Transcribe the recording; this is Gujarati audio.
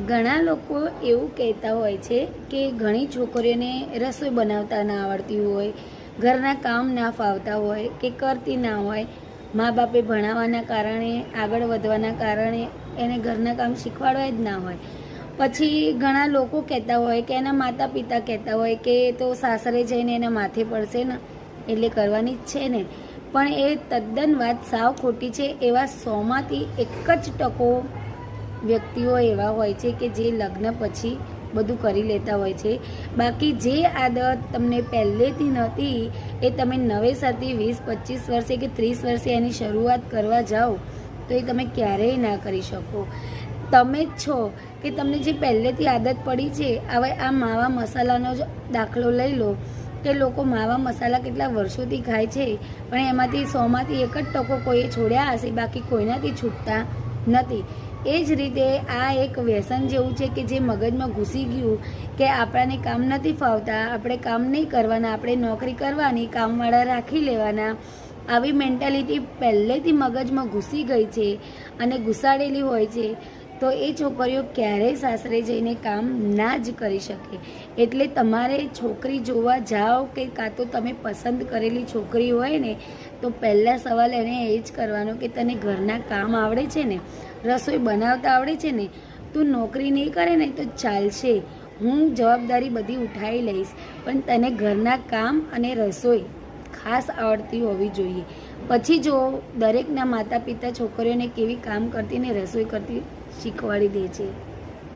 ઘણા લોકો એવું કહેતા હોય છે કે ઘણી છોકરીઓને રસોઈ બનાવતા ના આવડતી હોય, ઘરના કામ ના ફાવતા હોય કે કરતી ના હોય, મા બાપે ભણાવવાના કારણે, આગળ વધવાના કારણે એને ઘરના કામ શીખવાડવા જ ના હોય. પછી ઘણા લોકો કહેતા હોય કે એના માતા પિતા કહેતા હોય કે તો સાસરે જઈને એના માથે પડશે ને એટલે કરવાની જ છે ને. પણ એ તદ્દન વાત સાવ ખોટી છે. એવા 100માંથી 1% વ્યક્તિઓ એવા હોય છે કે જે લગ્ન પછી બધું કરી લેતા હોય છે. બાકી જે આદત તમને પહેલેથી નહોતી એ તમે નવેસરથી 20-25 વર્ષે કે 30 વર્ષે એની શરૂઆત કરવા જાઓ તો એ તમે ક્યારેય ના કરી શકો. તમે જ છો કે તમને જે પહેલેથી આદત પડી છે. હવે આ માવા મસાલાનો જ દાખલો લઈ લો કે લોકો માવા મસાલા કેટલા વર્ષોથી ખાય છે, પણ એમાંથી 100માંથી 1% કોઈએ છોડ્યા હશે, બાકી કોઈનાથી છૂટતા નથી. એ જ રીતે આ એક વ્યસન જેવું છે કે જે મગજમાં ઘૂસી ગયું કે આપણાને કામ નથી ફાવતા, આપણે કામ નહીં કરવાના, આપણે નોકરી કરવાની, કામવાળા રાખી લેવાના, આવી મેન્ટાલિટી પહેલેથી મગજમાં ઘૂસી ગઈ છે અને ઘૂસાડેલી હોય છે. તો એ છોકરીઓ ક્યારેય સાસરે જઈને કામ ના જ કરી શકે. એટલે તમારે છોકરી જોવા જાઓ કે કાં તો તમે પસંદ કરેલી છોકરી હોય ને તો પહેલાં સવાલ એને એ જ કરવાનો કે તને ઘરના કામ આવડે છે ને, રસોઈ બનાવતા આવડે છે ને, તું નોકરી નહીં કરે ને તો ચાલશે, હું જવાબદારી બધી ઉઠાવી લઈશ, પણ તને ઘરના કામ અને રસોઈ ખાસ આવડતી હોવી જોઈએ. પછી જો દરેકના માતા પિતા છોકરીઓને કેવી કામ કરતી ને રસોઈ કરતી શીખવાડી દે છે.